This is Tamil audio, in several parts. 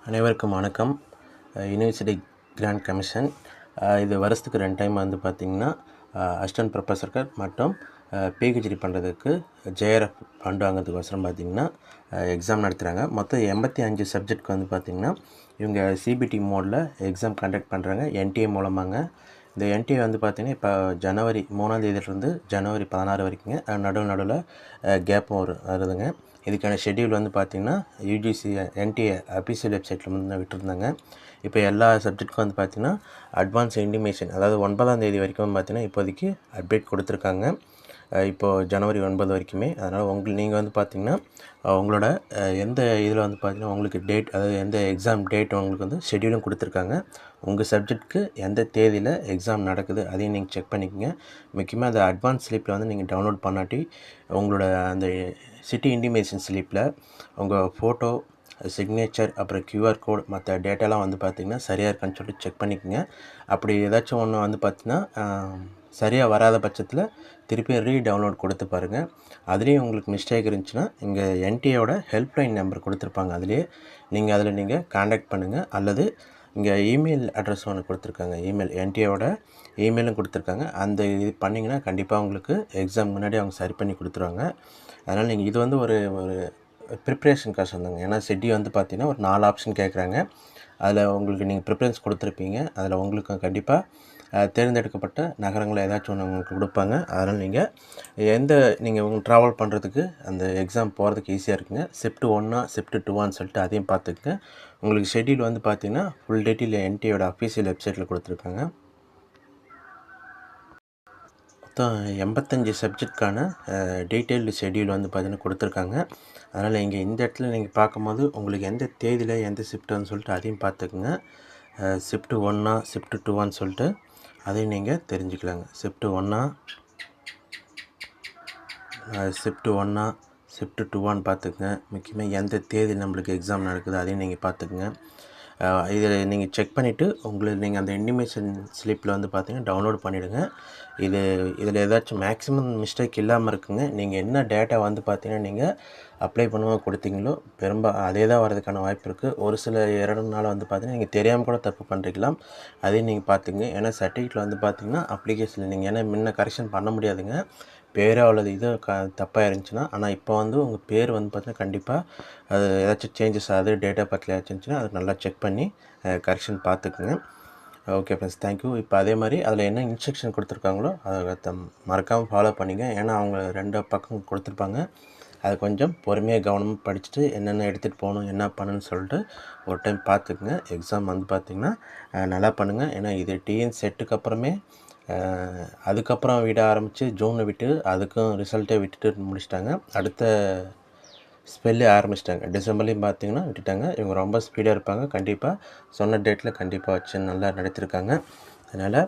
அனைவருக்கும் வணக்கம். யூனிவர்சிட்டி கிராண்ட் கமிஷன் இது வருஷத்துக்கு 2 டைம் வந்து பார்த்திங்கன்னா அசிஸ்டன்ட் ப்ரொஃபஸர்கள் மற்றும் பிஹெச்டி பண்ணுறதுக்கு ஜேஆர்எஃப் ஃபண்ட் வாங்கிறதுக்கோசரம் பார்த்திங்கன்னா எக்ஸாம் நடத்துகிறாங்க. மொத்தம் 85 சப்ஜெக்ட்க்கு வந்து பார்த்திங்கன்னா இவங்க சிபிடி மோடில் எக்ஸாம் கண்டக்ட் பண்ணுறாங்க என்டிஏ மூலமாங்க. இந்த என்டிஏ வந்து பார்த்திங்கன்னா இப்போ ஜனவரி 3ஆம் தேதியிலிருந்து ஜனவரி 16 வரைக்குங்க. நடுவில் கேப்பும் வருதுங்க. இதுக்கான ஷெட்யூல் வந்து பார்த்திங்கன்னா யூஜிசி என்டிஏ அஃபிஷியல் வெப்சைட்டில் வந்து விட்டுருந்தாங்க. இப்போ எல்லா சப்ஜெக்ட்டுக்கும் வந்து பார்த்திங்கன்னா அட்வான்ஸ் இன்டிமேஷன், அதாவது 9ஆம் தேதி வரைக்கும் பார்த்திங்கன்னா இப்போதைக்கு அப்டேட் கொடுத்துருக்காங்க. இப்போது ஜனவரி 9 வரைக்குமே. அதனால் நீங்கள் வந்து பார்த்திங்கன்னா உங்களோட எந்த இதில் வந்து பார்த்திங்கன்னா உங்களுக்கு டேட், அதாவது எந்த எக்ஸாம் டேட் உங்களுக்கு வந்து ஷெட்யூலும் கொடுத்துருக்காங்க. உங்கள் சப்ஜெக்ட்டுக்கு எந்த தேதியில் எக்ஸாம் நடக்குது அதையும் நீங்கள் செக் பண்ணிக்கோங்க. முக்கியமாக அந்த அட்வான்ஸ் ஸ்லிப்பில் வந்து நீங்கள் டவுன்லோட் பண்ணாட்டி உங்களோட அந்த சிட்டி இன்டிமேஷன் ஸ்லிப்பில் உங்கள் ஃபோட்டோ, சிக்னேச்சர், அப்புறம் கியூஆர் கோட் மற்ற டேட்டாலாம் வந்து பார்த்திங்கன்னா சரியாக இருக்கான்னு சொல்லிட்டு செக் பண்ணிக்கோங்க. அப்படி ஏதாச்சும் ஒன்று வந்து பார்த்திங்கன்னா சரியாக வராத பட்சத்தில் திருப்பி ரீடவுன்லோட் கொடுத்து பாருங்கள். அதுலேயும் உங்களுக்கு மிஸ்டேக் இருந்துச்சுன்னா இங்கே என்டிஏவோட ஹெல்ப்லைன் நம்பர் கொடுத்துருப்பாங்க. அதில் நீங்கள் காண்டாக்ட் பண்ணுங்கள். அல்லது இங்கே இமெயில் அட்ரஸ் ஒன்று கொடுத்துருக்காங்க, இமெயில் என்டிஏவோட இமெயிலும் கொடுத்துருக்காங்க. அந்த இது பண்ணிங்கன்னா கண்டிப்பாக உங்களுக்கு எக்ஸாம் முன்னாடி அவங்க சரி பண்ணி கொடுத்துருவாங்க. அதனால் நீங்கள் இது வந்து ஒரு ப்ரிப்ரேஷனுக்காக சொன்னாங்க. ஏன்னா செட்டி வந்து பார்த்திங்கன்னா ஒரு 4 ஆப்ஷன் கேட்குறாங்க. அதில் உங்களுக்கு நீங்கள் ப்ரிஃபரன்ஸ் கொடுத்துருப்பீங்க. அதில் உங்களுக்கு கண்டிப்பாக தேர்ந்தெடுக்கப்பட்ட நகரங்களை ஏதாச்சும் ஒன்று உங்களுக்கு கொடுப்பாங்க. அதனால் நீங்கள் உங்களுக்கு ட்ராவல் பண்ணுறதுக்கு அந்த எக்ஸாம் போகிறதுக்கு ஈஸியாக இருக்குங்க. ஷிஃப்ட் 1 ஷிஃப்ட் 2 சொல்லிட்டு அதையும் பார்த்துக்குங்க. உங்களுக்கு ஷெட்யூல் வந்து பார்த்திங்கன்னா ஃபுல் டீட்டெயில் என்டிஏவோட அஃபிஷியல் வெப்சைட்டில் கொடுத்துருக்காங்க. மொத்தம் 85 சப்ஜெக்ட்கான டீட்டெயில்டு ஷெட்யூல் வந்து பார்த்திங்கன்னா கொடுத்துருக்காங்க. அதனால் இங்கே இந்த இடத்துல நீங்கள் பார்க்கும்போது உங்களுக்கு எந்த தேதியில் எந்த ஷிஃப்ட்டுன்னு சொல்லிட்டு அதையும் பார்த்துக்குங்க. ஷிஃப்ட் 1 ஷிஃப்ட் 2 சொல்லிட்டு அதையும் நீங்கள் தெரிஞ்சுக்கலாங்க. ஷிஃப்ட் 1 ஷிஃப்ட் 2 பார்த்துக்குங்க. முக்கியமாக எந்த தேதியில் நம்மளுக்கு எக்ஸாம் நடக்குது அதையும் நீங்கள் பார்த்துக்குங்க. இதில் நீங்கள் செக் பண்ணிவிட்டு நீங்கள் அந்த இன்டிமேஷன் ஸ்லிப்பில் வந்து பார்த்திங்கன்னா டவுன்லோட் பண்ணிவிடுங்க. இதில் ஏதாச்சும் மேக்ஸிமம் மிஸ்டேக் இல்லாமல் இருக்குங்க. நீங்கள் என்ன டேட்டா வந்து பார்த்திங்கன்னா நீங்கள் அப்ளை பண்ணுவோம் கொடுத்தீங்களோ அதே தான் வரதுக்கான வாய்ப்பு இருக்குது. ஒரு சில இடம்னால வந்து பார்த்திங்கன்னா நீங்கள் தெரியாமல் கூட தப்பு பண்ணுறீங்களாம். அதையும் நீங்கள் பார்த்துங்க. ஏன்னா சர்டிஃபிகேட்டில் வந்து பார்த்திங்கன்னா அப்ளிகேஷனில் நீங்கள் ஏன்னா முன்ன கரெக்ஷன் பண்ண முடியாதுங்க. பேரோ அல்லது இது தப்பாக இருந்துச்சுன்னா. ஆனால் இப்போ வந்து உங்கள் பேர் வந்து பார்த்திங்கன்னா கண்டிப்பாக அது ஏதாச்சும் சேஞ்சஸ் ஆகுது, டேட்டா பற்றில் இருந்துச்சுன்னா அதை நல்லா செக் பண்ணி கரெக்ஷன் பார்த்துக்குங்க. Okay friends, thank you. இப்போ அதே மாதிரி அதில் என்ன இன்ஸ்ட்ரக்ஷன் கொடுத்துருக்காங்களோ அதை மறக்காமல் ஃபாலோ பண்ணிங்க. ஏன்னா அவங்க 2 பக்கம் கொடுத்துருப்பாங்க. அதை கொஞ்சம் பொறுமையாக கவனமாக படிச்சுட்டு என்னென்ன எடுத்துகிட்டு போகணும், என்ன பண்ணணும்னு சொல்லிட்டு ஒரு டைம் பார்த்துக்குங்க. எக்ஸாம் வந்து பார்த்திங்கன்னா நல்லா பண்ணுங்கள். ஏன்னா இது டிஎன் செட்டுக்கு அப்புறமே அதுக்கப்புறம் விட ஆரம்பித்து ஜூனில் விட்டு அதுக்கும் ரிசல்ட்டே விட்டுட்டு முடிச்சிட்டாங்க. அடுத்த ஸ்பெல்லே ஆரம்பிச்சிட்டாங்க. டிசம்பர்லேயும் பார்த்திங்கன்னா விட்டுட்டாங்க. இவங்க ரொம்ப ஸ்பீடாக இருப்பாங்க. கண்டிப்பாக சொன்ன டேட்டில் கண்டிப்பாக வச்சு நல்லா நடத்திருக்காங்க. அதனால்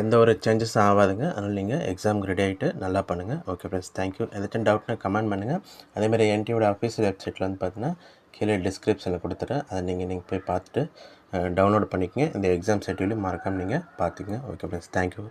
எந்த ஒரு சேஞ்சஸும் ஆகாதுங்க. அதனால் நீங்கள் எக்ஸாமுக்கு ரெடி ஆகிட்டு நல்லா பண்ணுங்கள். Okay friends, thank you. எதாச்சும் டவுட்னா கமெண்ட் பண்ணுங்கள். அதேமாதிரி என்டிஏவோட அஃபீஷியல் வெப்சைட்டில் வந்து பார்த்திங்கன்னா கீழே டிஸ்கிரிப்ஷனில் கொடுத்துட்றேன். அதை நீங்கள் போய் பார்த்துட்டு டவுன்லோட் பண்ணிக்கங்க. இந்த எக்ஸாம் ஷெட்யூலையும் மறக்காமல் நீங்கள் பார்த்துக்குங்க. Okay friends, thank you.